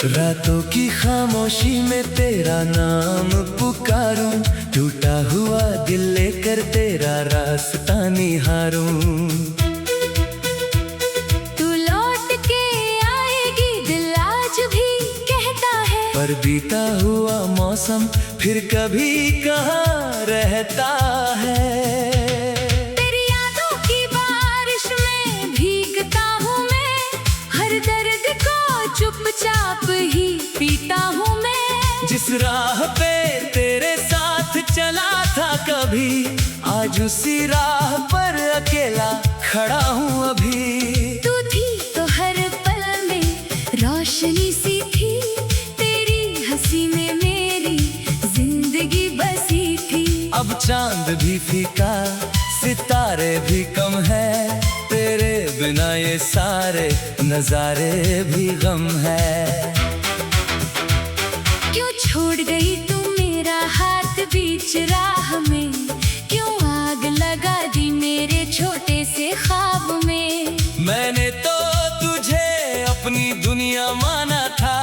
रातों की खामोशी में तेरा नाम पुकारूं, टूटा हुआ दिल लेकर तेरा रास्ता निहारूं। तू लौट के आएगी दिल आज भी कहता है, पर बीता हुआ मौसम फिर कभी कहाँ रहता है। तेरी यादों की बारिश में भीगता हूँ मैं, हर दर्द को चुपचाप ही पीता हूँ मैं। जिस राह पे तेरे साथ चला था कभी, आज उसी राह पर अकेला खड़ा हूँ अभी। तू थी तो हर पल में रोशनी सी थी, तेरी हंसी में मेरी जिंदगी बसी थी। अब चांद भी फीका, सितारे भी कम है, तेरे बिना ये सारे नजारे भी गम है। क्यों छोड़ गई तू मेरा हाथ बीच राह में, क्यों आग लगा दी मेरे छोटे से ख्वाब में। मैंने तो तुझे अपनी दुनिया माना था,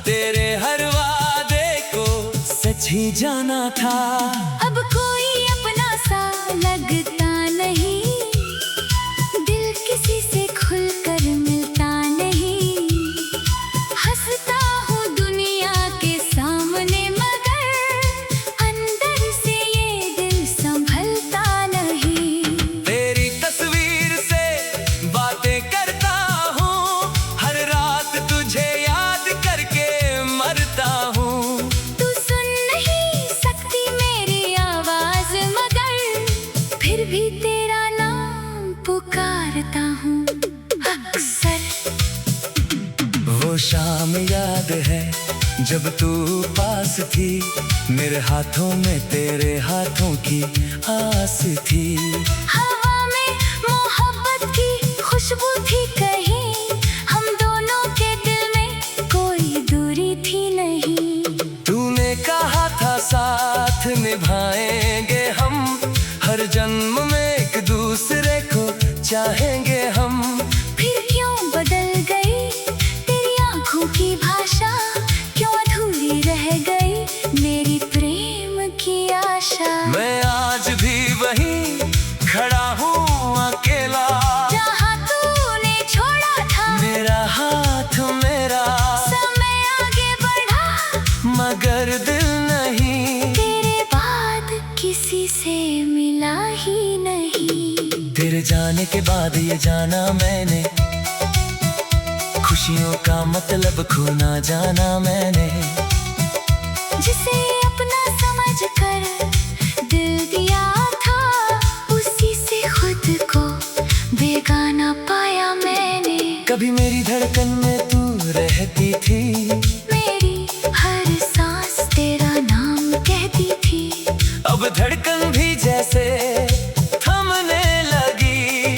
तेरे हर वादे को सच ही जाना था। अब कोई अपना सा लगता नहीं, दिल किसी से खुलकर मिलता नहीं। हंसता हूँ दुनिया के सामने मगर अंदर से ये दिल संभलता नहीं। तेरी तस्वीर से बातें करता हूँ, हर रात तुझे याद करके मरता हूँ। तू सुन नहीं सकती मेरी आवाज मगर फिर भी तेरा नाम पुकारता हूँ अक्सर। वो शाम याद है जब तू पास थी, मेरे हाथों में तेरे हाथों की आस थी। हवा में मोहब्बत की खुशबू थी कहीं, हम दोनों के दिल में कोई दूरी थी नहीं। तूने कहा था साथ निभाएंगे हम, हर जन्म में एक दूसरे को चाहेंगे हम। फिर क्यों बदल गई तेरी आंखों की भाषा, क्यों अधूरी रह गई मेरी प्रेम की आशा। मैं आज भी वहीं खड़ा हूँ अकेला, जहाँ तूने छोड़ा था मेरा हाथ मेरा, समय आगे बढ़ा मगर दिल नहीं। तेरे बाद किसी से मिला ही नहीं। तेरे जाने के बाद ये जाना मैंने, खुशियों का मतलब खो ना जाना मैंने। जिसे अपना समझ कर दिल दिया था, उसी से खुद को बेगाना पाया मैंने। कभी मेरी धड़कन में तू रहती थी, मेरी हर सांस तेरा नाम कहती थी। अब धड़कन भी जैसे थमने लगी,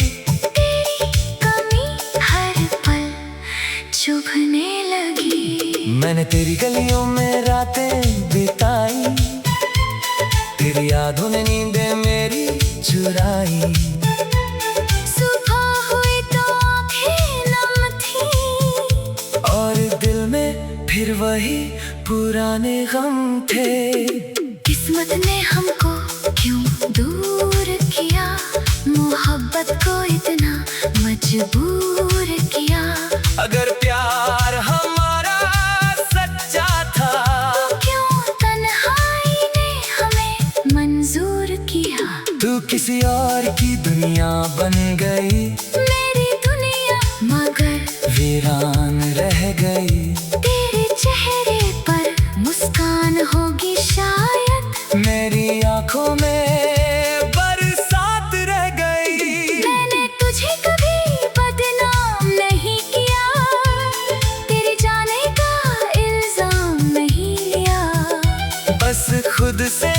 तेरी कमी हर पल चुभने लगी। मैंने तेरी गलियों में रातें बिताई, तेरी यादों ने नींदें मेरी चुराई। सुबह हुई तो आंखें नम थी, और दिल में फिर वही पुराने गम थे। किस्मत ने हमको क्यों दूर किया, मोहब्बत को इतना मजबूर किया। अगर प्यार हमारा सच्चा था, तो क्यों तन्हाई ने हमें मंजूर किया। तू किसी और की दुनिया बन गई, मेरी दुनिया मगर वीरान रह गई। तेरे चेहरे पर मुस्कान होगी शायद, मेरी आंखों में बरसात रह गई। मैंने तुझे कभी बदनाम नहीं किया, तेरे जाने का इल्जाम नहीं लिया। बस खुद से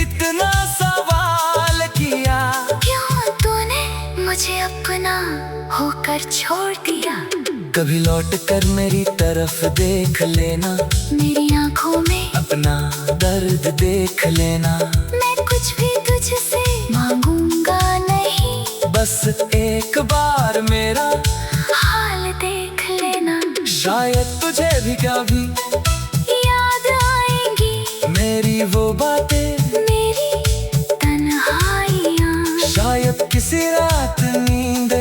इतना सवाल किया, क्यों तूने मुझे अपना होकर छोड़ दिया। कभी लौट कर मेरी तरफ देख लेना, मेरी आंखों में अपना दर्द देख लेना। मैं कुछ भी तुझसे मांगूंगा नहीं, बस एक बार मेरा हाल देख लेना। शायद तुझे भी कभी याद आएंगी मेरी वो बातें, मेरी तन्हाइयाँ। शायद किसी रात नींद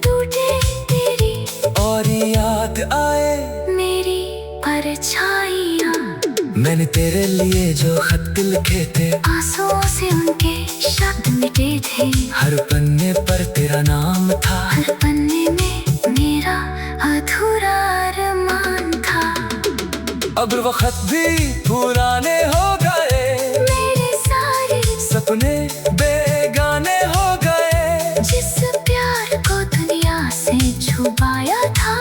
टूटे तेरी और याद आए मेरी परछाइयाँ। मैंने तेरे लिए जो खत लिखे थे, आंसुओं से उनके शब्द मिटे थे। हर पन्ने पर तेरा नाम था, हर पन्ने में मेरा अधूरा अरमान था। अब वो खत भी पुराने हो गए, मेरे सारे सपने बेगाने हो गए। जिस प्यार को दुनिया से छुपाया था,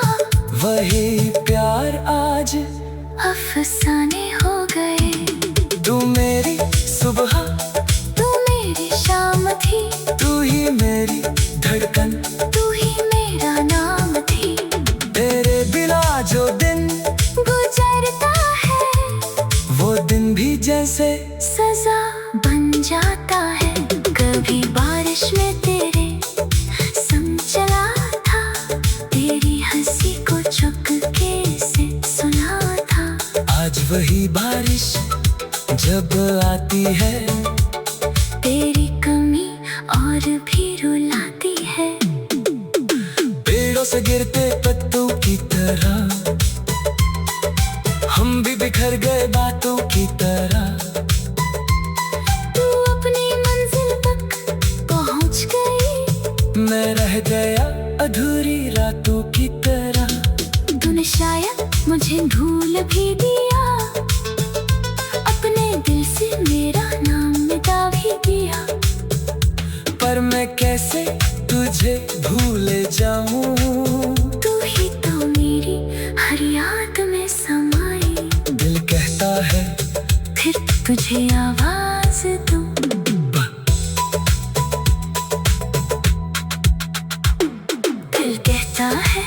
वही प्यार आज अफसाने हो गए। तू मेरी सुबह, तू मेरी शाम थी, तू ही मेरी धड़कन, तू ही मेरा नाम थी। तेरे बिना जो दिन गुजरता है, वो दिन भी जैसे सजा बन जाता है। कभी बारिश में तेरे संग चला था, तेरी हंसी को चुपके से सुना था। आज वही बारिश जब आती है, तेरी कमी और भी रुलाती है। पेड़ों से गिरते पत्तों की तरह हम भी बिखर गए बातों की तरह। तू अपनी मंजिल तक पहुंच गई, मैं रह गया अधूरी रातों की तरह। तूने शायद मुझे भूल भी दिया, अपने दिल से मेरा नाम मिटा भी दिया। पर मैं कैसे तुझे भूल जाऊं, तू ही तो मेरी हर याद में समाई। दिल कहता है फिर तुझे आवाज दूं, दिल कहता है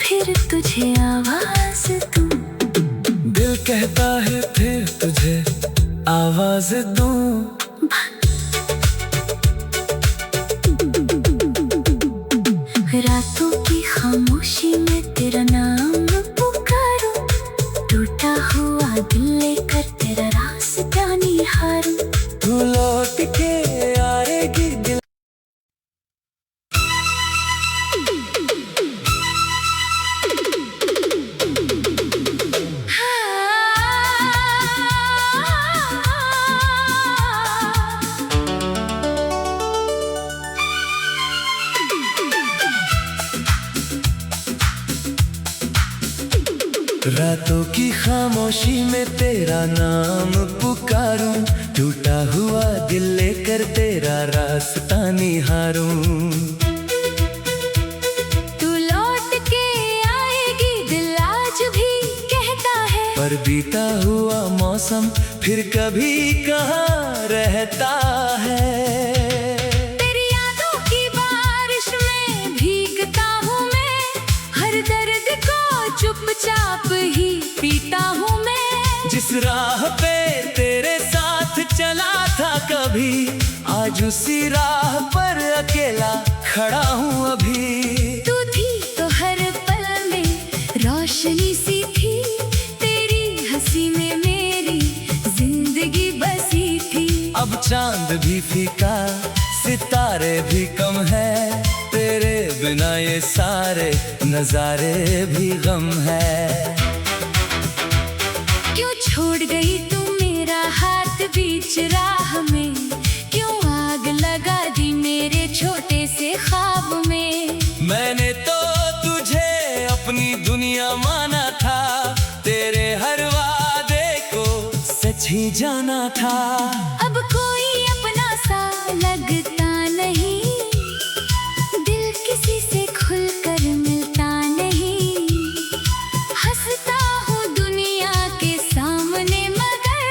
फिर तुझे आवाज दूं। दिल कहता है फिर तुझे आवाज दूं। रातों की खामोशी में तेरा नाम पुकारूं, टूटा हुआ दिल लेकर तेरा रास्ता निहारूं। तू लौट के आएगी दिल, रातों की खामोशी में तेरा नाम पुकारूं, टूटा हुआ दिल लेकर तेरा रास्ता निहारूं। तू लौट के आएगी दिल आज भी कहता है, पर बीता हुआ मौसम फिर कभी कहाँ रहता है। तेरी यादों की बारिश में भीगता हूँ मैं, हर दर्द को चुपचाप ही पीता हूँ मैं। जिस राह पे तेरे साथ चला था कभी, आज उसी राह पर अकेला खड़ा हूँ अभी। तू थी तो हर पल में रोशनी सी थी, तेरी हंसी में मेरी जिंदगी बसी थी। अब चांद भी फीका, सितारे भी कम है, तेरे बिना ये सारे नजारे भी गम है। क्यों छोड़ गई तू मेरा हाथ बीच राह में, क्यों आग लगा दी मेरे छोटे से ख्वाब में। मैंने तो तुझे अपनी दुनिया माना था, तेरे हर वादे को सच ही जाना था। अब कोई अपना सा लगता नहीं, दिल किसी से खुलकर मिलता नहीं। हंसता हूँ दुनिया के सामने, मगर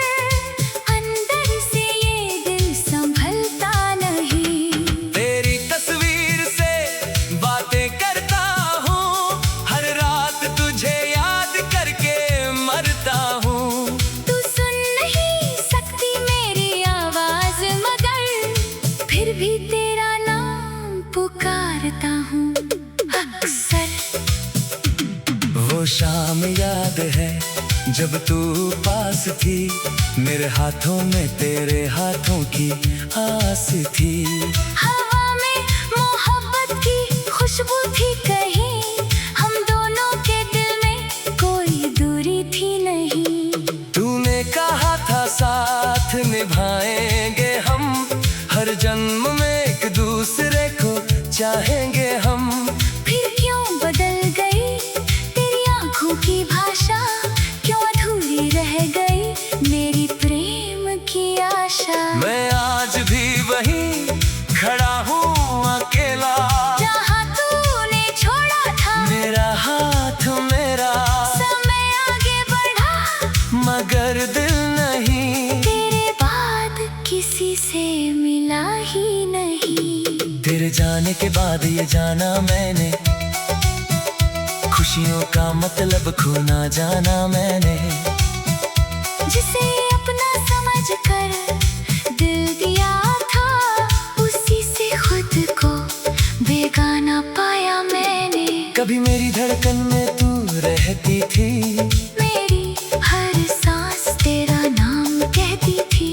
अंदर से ये दिल संभलता नहीं। तेरी तस्वीर से बातें करता हूँ, हर रात तुझे याद करके मरता हूँ। तू सुन नहीं सकती मेरी आवाज, मगर फिर भी तेरा नाम पुकारता हूँ अक्सर। वो शाम याद है जब तू पास थी, मेरे हाथों में तेरे हाथों की आस थी। हवा में मोहब्बत की खुशबू थी कहीं, हम दोनों के दिल में कोई दूरी थी नहीं। तूने कहा था साथ निभाएंगे हम, हर जन्म में एक दूसरे को चाहेंगे हम। फिर क्यों बदल गई तेरी आंखों की भाषा, क्यों अधूरी रह गई मेरी प्रेम की आशा। मैं आज भी वहीं खड़ा हूँ अकेला, जहाँ तूने छोड़ा था मेरा हाथ मेरा, समय आगे बढ़ा मगर दिल नहीं। तेरे बाद किसी से मिला ही नहीं। तेरे जाने के बाद ये जाना मैंने, खुशियों का मतलब खो ना जाना मैंने। जिसे अपना समझ कर दिल दिया था, उसी से खुद को बेगाना पाया मैंने। कभी मेरी धड़कन में तू रहती थी, मेरी हर सांस तेरा नाम कहती थी।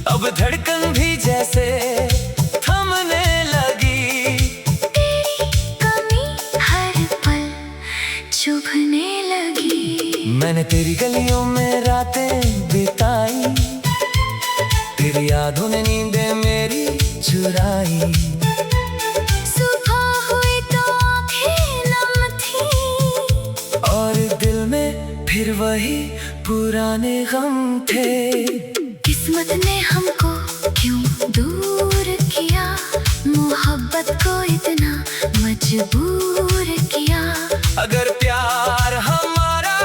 अब धड़कन भी जैसे थमने लगी, तेरी कमी हर पल चुभने लगी। मैंने तेरी गलियों में रातें बिताई, तेरी यादों ने नींदें मेरी चुराई। सुबह हुई तो आँखें नम थी, और दिल में फिर वही पुराने गम थे। किस्मत ने हमको क्यों दूर किया, मोहब्बत को इतना मजबूर किया। अगर प्यार हमारा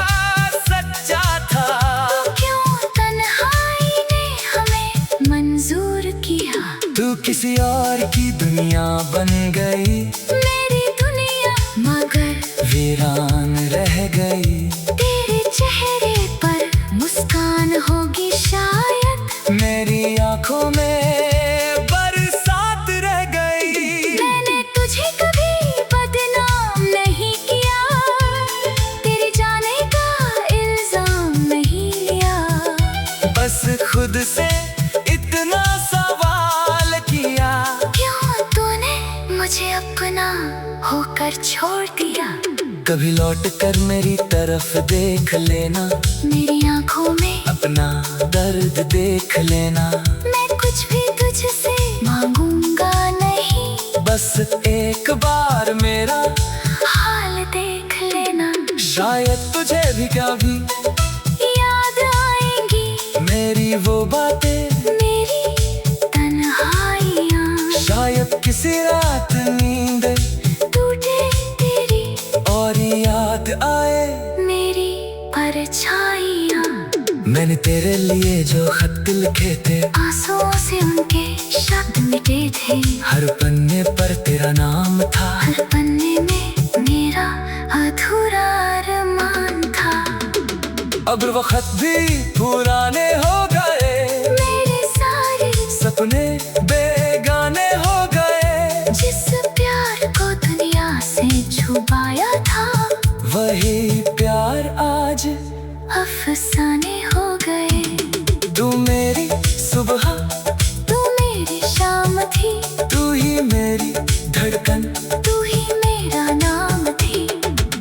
सच्चा था, तो क्यों तन्हाई ने हमें मंजूर किया। तू किसी और की दुनिया बन गई, मेरी दुनिया मगर वीरान रह गई। तेरे चेहरे पर मुस्कान होगी शायद, मेरी आंखों में बरसात रह गई। मैंने तुझे कभी बदनाम नहीं किया, तेरे जाने का इल्जाम नहीं लिया। बस खुद से इतना सवाल किया, क्यों तूने मुझे अपना होकर छोड़ दिया। कभी लौट कर मेरी तरफ देख लेना, मेरी आंखों में अपना दर्द देख लेना। मैं कुछ भी तुझसे मांगूंगा नहीं, बस एक बार मेरा हाल देख लेना। शायद तुझे भी कभी याद आएंगी मेरी वो बातें, मेरी तन्हाइयाँ। शायद किसी रात नींद टूटे तेरी और याद आए मेरी परछाइयाँ। मैंने तेरे लिए जो खत लिखे थे, आंसुओं से उनके शब्द मिटे थे। हर पन्ने पर तेरा नाम था, हर पन्ने में मेरा अधूरा अरमान था। अब वो खत भी पुराने हो गए, मेरे सारे सपने बेगाने हो गए। जिस प्यार को दुनिया से छुपाया था, वही प्यार आज अफसाने हो गए। तू मेरी सुबह, तू मेरी शाम थी, तू ही मेरी धड़कन, तू ही मेरा नाम थी।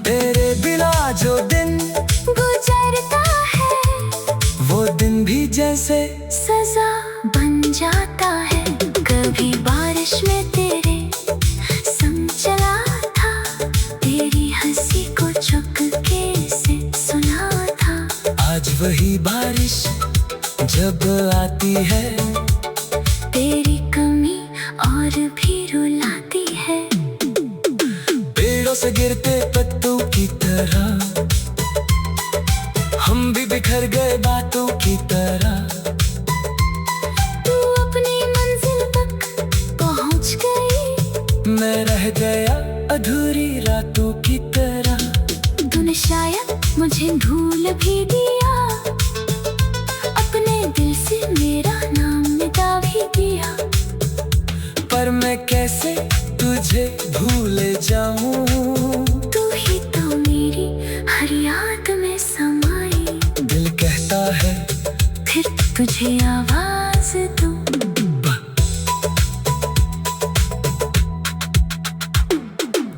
तेरे बिना जो दिन गुजरता है, वो दिन भी जैसे सजा बन जाता है। कभी बारिश में तेरे संग चला था, तेरी हंसी को चुपके से सुना था। आज वही बारिश जब आती है, तेरी कमी और भी रुलाती है। पेड़ों से गिरते पत्तों की तरह हम भी बिखर गए बातों की तरह। तू अपनी मंजिल तक पहुंच गई, मैं रह गया अधूरी रातों की तरह। तूने शायद मुझे भूल भी दिया, अपने दिल से मेरा नाम मिटा भी दिया। पर मैं कैसे तुझे भूल जाऊं, तू ही तो मेरी हर तुझे आवाज दूं।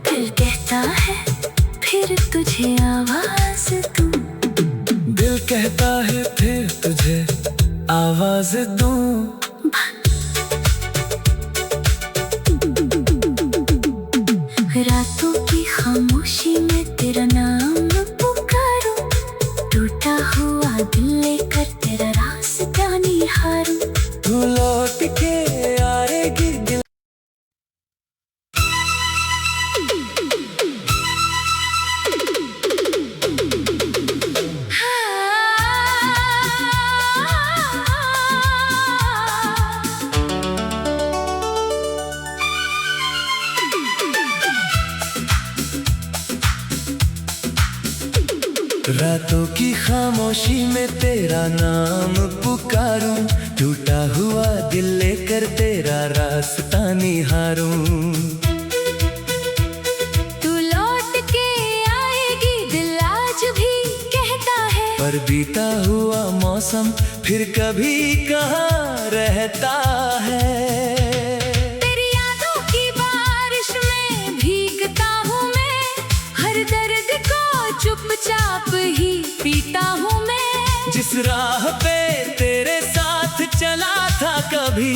दिल कहता है फिर तुझे आवाज दूं। दिल कहता है फिर तुझे आवाज दूं। रातों की खामोशी में तेरा नाम पुकारूं। टूटा हुआ दिल लेकर तेरा रास्ता निहारूं। तू लौट के आएगी दिल। रातों की खामोशी में तेरा नाम पुकारूं। टूटा हुआ दिल लेकर तेरा रास्ता निहारूं। तू लौट के आएगी दिल आज भी कहता है। पर बीता हुआ मौसम फिर कभी कहाँ रहता है। तेरी यादों की बारिश में भीगता हूँ मैं। हर दर्द को चुपचाप ही पीता हूँ मैं। जिस राह पे तेरे साथ चला था कभी,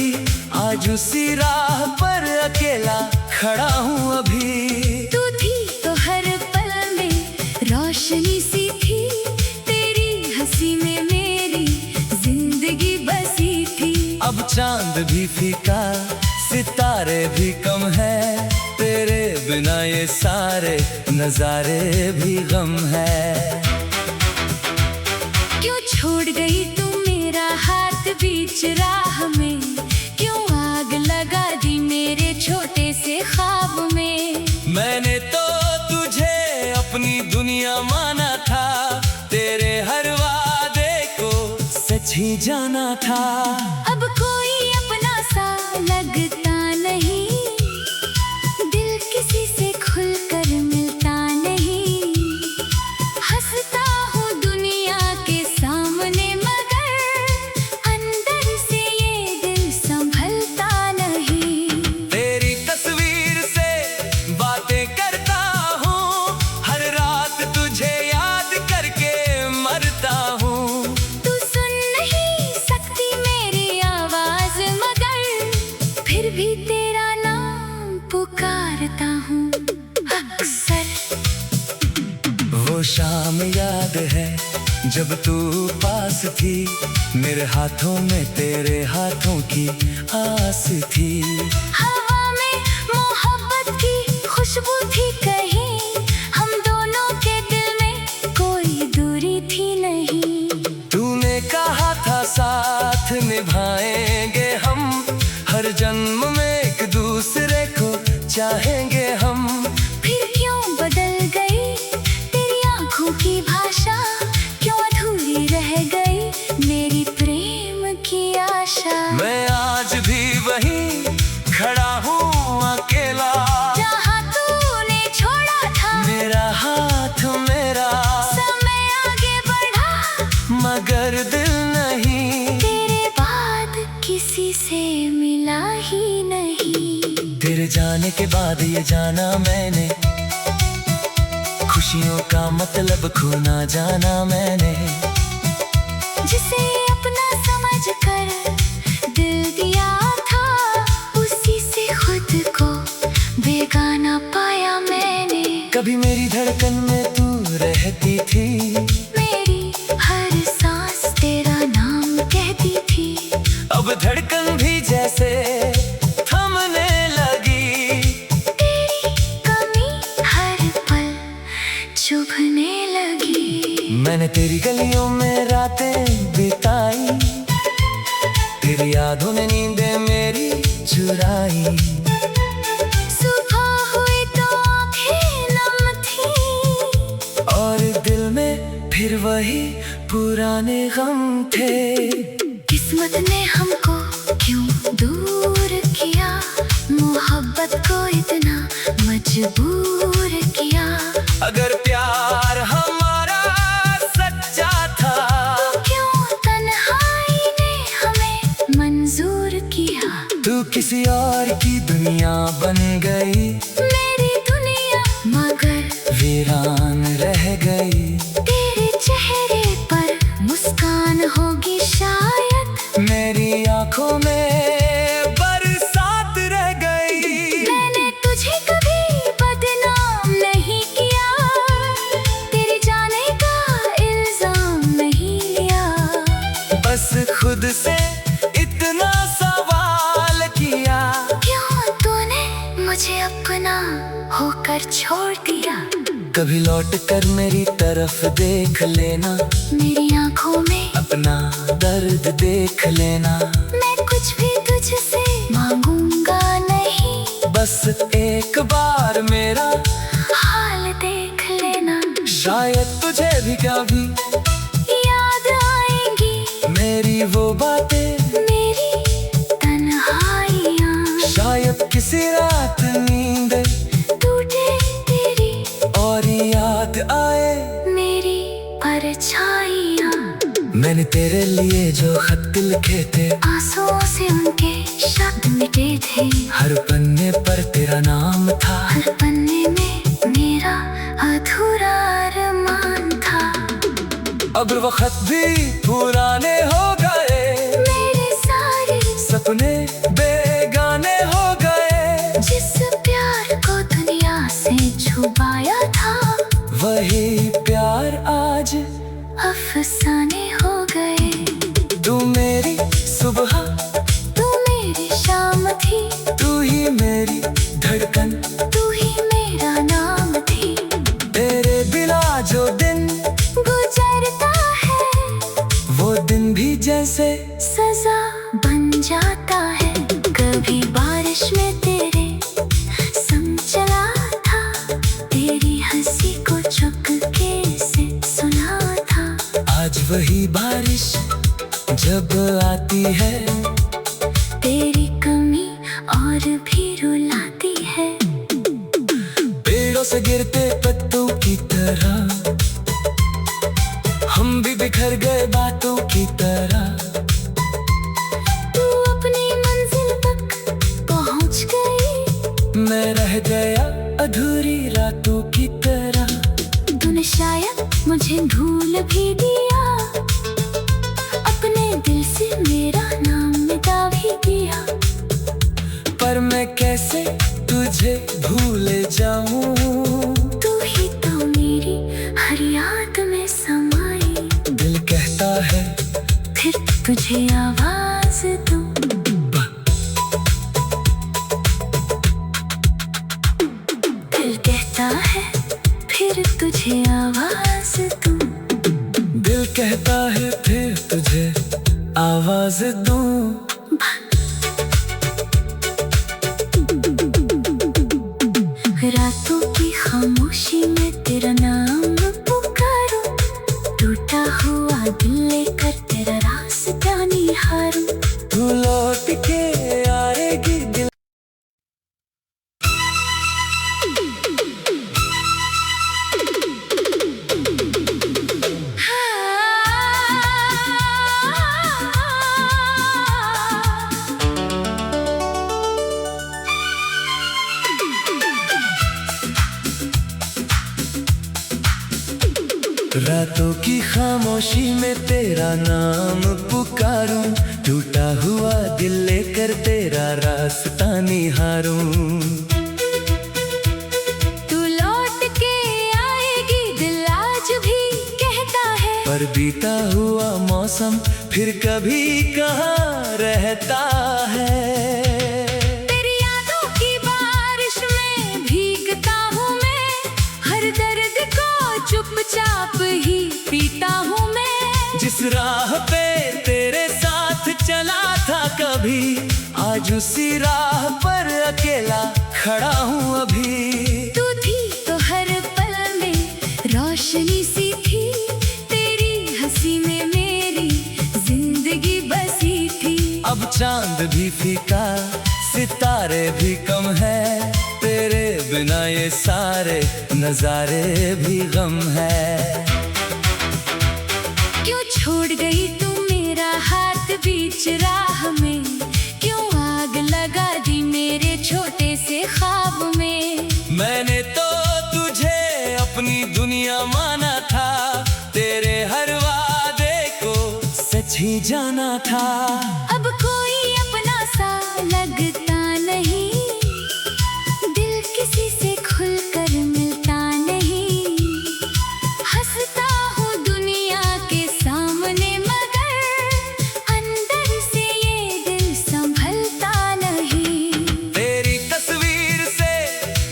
आज उसी राह पर अकेला खड़ा हूँ अभी। तू थी तो हर पल में रोशनी सी थी। तेरी हंसी में मेरी जिंदगी बसी थी। अब चांद भी फीका, सितारे भी कम है। तेरे बिना ये सारे नजारे भी गम है। क्यों छोड़ गई तू मेरा हाथ बीच राह में। क्यों आग लगा दी मेरे छोटे से ख्वाब में। मैंने तो तुझे अपनी दुनिया माना था। तेरे हर वादे को सच ही जाना था। अब कोई अपना सा लगता नहीं। दिल किसी से खुलकर मिलता नहीं। हंसता हूँ दुनिया के सामने मगर अंदर से ये दिल संभलता नहीं। तेरी तस्वीर से बातें करता हूँ। हर रात तुझे याद करके मरता हूँ। तू सुन नहीं सकती मेरी आवाज मगर फिर भी तेरा नाम पुकारता हूँ अक्सर। वो शाम याद है जब तू पास थी। मेरे हाथों में तेरे हाथों की आस थी। हवा में मोहब्बत की खुशबू थी कहीं। हम दोनों के दिल में कोई दूरी थी नहीं। तूने कहा था साथ निभाएंगे हम। हर जन्म में एक दूसरे को चाहेंगे हम। फिर क्यों बदल गई तेरी आंखों की भाषा। क्यों अधूरी रह गई मेरी प्रेम की आशा। मैं आज भी वहीं खड़ा हूँ अकेला। जहाँ तूने छोड़ा था मेरा हाथ मेरा, समय आगे बढ़ा मगर दिल नहीं। तेरे बाद किसी से मिला ही नहीं। तेरे जाने के बाद ये जाना मैंने, खुशियों का मतलब खो ना जाना मैंने। जिसे अपना समझ कर दिल दिया था उसी से खुद को बेगाना पाया मैंने। कभी मेरी धड़कन में तू रहती थी। मेरी हर सांस तेरा नाम कहती थी। अब धड़कन भी जैसे थमने लगी। तेरी कमी हर पल चुभने लगी। मैंने तेरी गलियों में रातें बिताई। तेरी यादों ने नींदें मेरी चुराई। सुबह हुई तो आंखें नम थी और दिल में फिर वही पुराने गम थे। किस्मत ने हमको क्यों दूर किया। मोहब्बत को इतना मजबूर किया। अगर प्यार हमारा सच्चा था तो क्यों तन्हाई ने गई मेरी दुनिया, मगर वीरान रह गई। तेरे चेहरे पर मुस्कान होगी शायद, मेरी आंखों में बरसात रह गई। मैंने तुझे कभी बदनाम नहीं किया, तेरे जाने का इल्जाम नहीं लिया। बस खुद से इतना सवाल किया, क्यों तूने मुझे अपना होकर छोड़ दिया। कभी लौट कर मेरी तरफ देख लेना, मेरी आंखों में अपना दर्द देख लेना। मैं कुछ भी तुझसे मांगूंगा नहीं, बस एक बार मेरा हाल देख लेना। शायद तुझे भी कभी याद आएंगी मेरी वो बातें, मेरी तन्हाइयाँ, शायद किसी रात नींद टूटे तेरी और याद आए मेरी परछाइयाँ। मैंने तेरे लिए जो खत लिखे थे, आंसुओं से उनके शब्द मिटे थे। हर पन्ने पर तेरा नाम था, हर पन्ने में मेरा अधूरा अरमान था। अब वो खत भी पुराने हो गए, मेरे सारे सपने बेगाने हो गए। जिस प्यार को दुनिया से छुपाया था, वही प्यार आज अफसाने हो गए। तू मेरी सुबह, तू मेरी शाम थी, तू ही मेरी धड़कन, तू ही मेरा नाम थी। तेरे बिना जो दिन गुजरता है, वो दिन भी जैसे सजा बन जाता है। कभी बारिश में तेरे संग चला था, तेरी हंसी को चुपके से सुना था। आज वही बारिश जब आती है, तेरी कमी और भी रुलाती है। पेड़ों से गिरते पत्तों की तरह हम भी बिखर गए बातों की तरह। तू अपनी मंजिल तक पहुंच गई, मैं रह गया अधूरी रातों की तरह। तूने शायद मुझे भूल भी दिया, अपने दिल से मेरा नाम मिटा भी दिया। पर मैं कैसे तुझे भूल जाऊं, तू ही तो मेरी हर याद में समाई। दिल कहता है फिर तुझे आवाज दूं, दिल कहता है फिर तुझे आवाज दूं। दिल कहता है फिर तुझे आवाज दूं। रातों की खामोशी में तेरा नाम पुकारूं, टूटा हुआ दिल लेकर तेरा रास्ता निहारूं। तू लौट के आएगी दिल, रातों की खामोशी में तेरा नाम पुकारूं, टूटा हुआ दिल लेकर तेरा रास्ता निहारूं। तू लौट के आएगी दिल आज भी कहता है, पर बीता हुआ मौसम फिर कभी कहाँ रहता है। तेरी यादों की बारिश में भीगता हूँ मैं, हर दर्द को चुपचाप ही पीता हूँ मैं। जिस राह पे तेरे साथ चला था कभी, आज उसी राह पर अकेला खड़ा हूँ अभी। तू थी तो हर पल में रोशनी सी थी, तेरी हंसी में मेरी जिंदगी बसी थी। अब चांद भी फीका, सितारे भी कम है, तेरे बिना ये सारे नजारे भी गम है। क्यों छोड़ गई तू मेरा हाथ बीच राह में, क्यों आग लगा दी मेरे छोटे से ख्वाब जाना था। अब कोई अपना सा लगता नहीं, दिल किसी से खुलकर मिलता नहीं। हंसता हूँ दुनिया के सामने मगर अंदर से ये दिल संभलता नहीं। तेरी तस्वीर से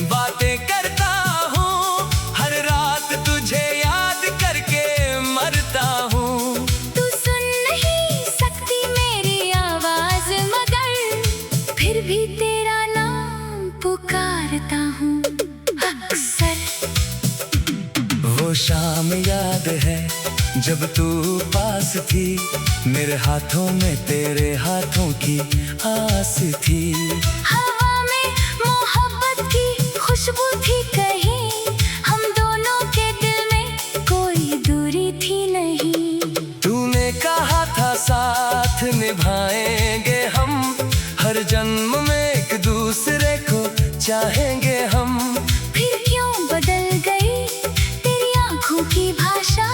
बातें करता हूँ, हर रात तुझे याद करके मरता हूँ। तू सुन नहीं सकती मेरी आवाज मगर फिर भी तेरा नाम पुकारता हूँ अक्सर। वो शाम याद है जब तू पास थी, मेरे हाथों में तेरे हाथों की आस थी। हवा में मोहब्बत की खुशबू थी कहीं, हम दोनों के दिल में कोई दूरी थी नहीं। तूने कहा था साथ निभाएंगे हम, हर जन्म में एक दूसरे को चाहेंगे हम। फिर क्यों बदल गई तेरी आंखों की भाषा,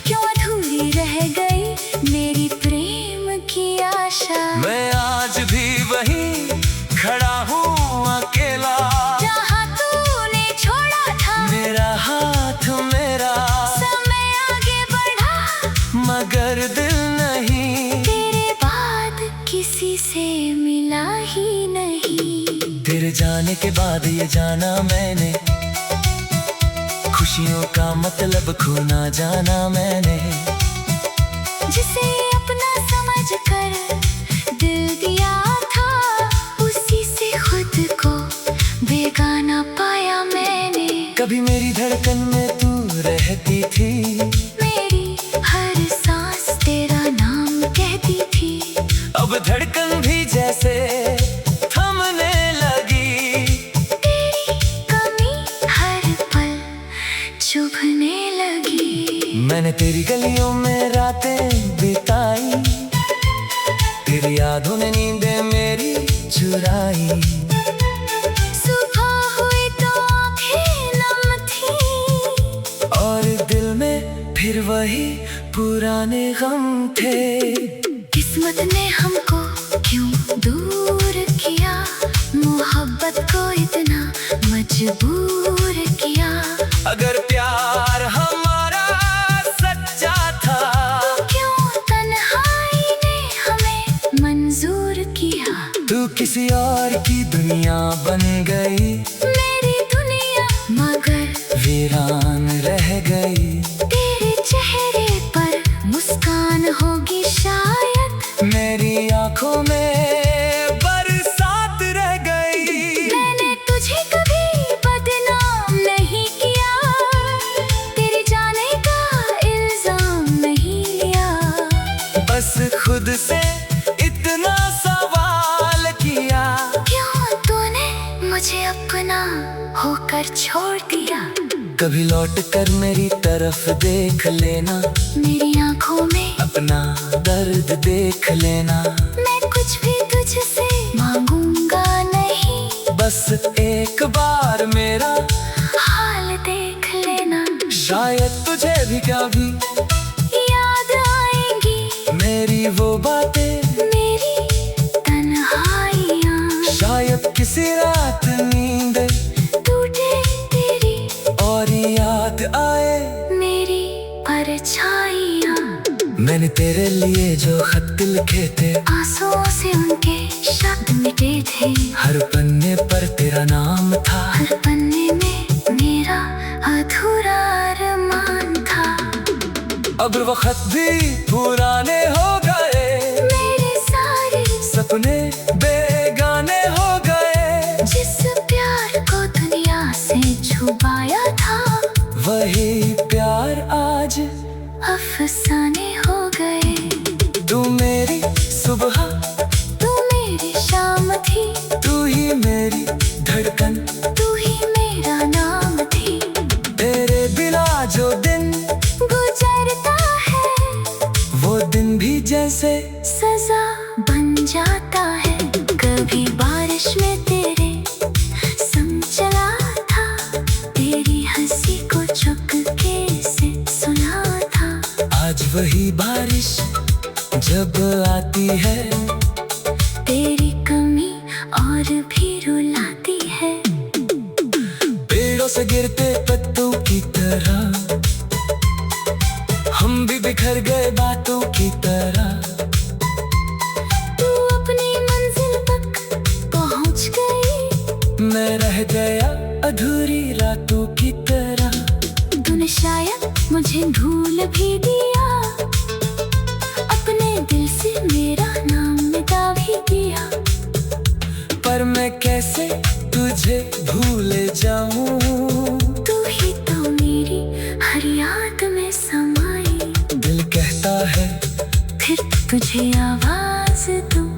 क्यों अधूरी रह गई मेरी प्रेम की आशा। मैं आज भी वहीं खड़ा हूँ अकेला, जहाँ तूने छोड़ा था मेरा हाथ मेरा, समय आगे बढ़ा मगर दिल नहीं। तेरे बाद किसी से मिला ही नहीं। तेरे जाने के बाद ये जाना मैंने, खुशियों का मतलब खो ना जाना मैंने। जिसे अपना समझ कर दिल दिया था, उसी से खुद को बेगाना पाया मैंने। कभी मेरी धड़कन में तू रहती थी, मेरी हर सांस तेरा नाम कहती थी। अब धड़कन भी जैसे थमने लगी। तेरी कमी हर पल चुभने लगी। मैंने तेरी गलियों में रातें बिताई, तेरी यादों ने नींदें मेरी चुराई। सुबह हुई तो आंखें नम थी, और दिल में फिर वही पुराने गम थे। किस्मत ने हमको क्यों दूर किया, मोहब्बत को इतना मजबूर किया। अगर प्यार हमारा सच्चा था, तो क्यों तन्हाई ने हमें मंजूर किया। तू किसी और की दुनिया बन गई, मेरी दुनिया मगर वीरान रह गई। तेरे चेहरे पर मुस्कान होगी शायद, मेरी आंखों में बरसात रह गई। मैंने तुझे कभी बदनाम नहीं किया, तेरे जाने का इल्जाम नहीं लिया। बस खुद से इतना सवाल किया, क्यों तूने मुझे अपना होकर छोड़ दिया। कभी लौट कर मेरी तरफ देख लेना, मेरी आंखों में अपना दर्द देख लेना। मैं कुछ भी तुझसे मांगूंगा नहीं, बस एक बार मेरा हाल देख लेना। शायद तुझे भी कभी याद आएंगी मेरी वो बातें, मेरी तन्हाइयाँ। शायद किसी रात नींद टूटे तेरी और याद आए मेरी परछाइयाँ। मैंने तेरे लिए जो खत लिखे थे, आंसुओं से उनके शब्द मिटे थे। हर पन्ने पर तेरा नाम था, हर पन्ने में मेरा अधूरा अरमान था। अब वो खत भी पुराने हो गए, मेरे सारे सपने बेगाने हो गए। जिस प्यार को दुनिया से छुपाया था, वही प्यार आज अफसाने हो गए। तू मेरी सुबह, तू मेरी शाम थी, तू ही मेरी धड़कन, तू ही मेरा नाम थी। तेरे बिना जो दिन गुजरता है, वो दिन भी जैसे सजा बन जाता है। से गिरते पत्तों की तरह, हम भी बिखर गए बातों की तरह। तू अपनी मंजिल तक पहुंच गई, मैं रह गया अधूरी रातों की तरह। तूने शायद मुझे भूल भी दिया, अपने दिल से मेरा नाम मिटा भी दिया। पर मैं कैसे तुझे भूल जाऊं, तू ही तो मेरी हर याद में समाई। दिल कहता है फिर तुझे आवाज दूं,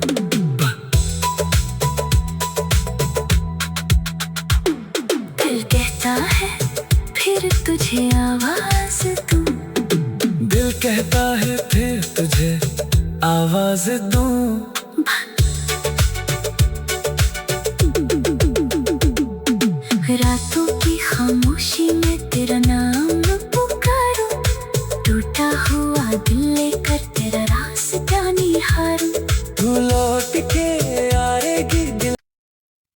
दिल कहता है फिर तुझे आवाज दूं। दिल कहता है फिर तुझे आवाज दूं।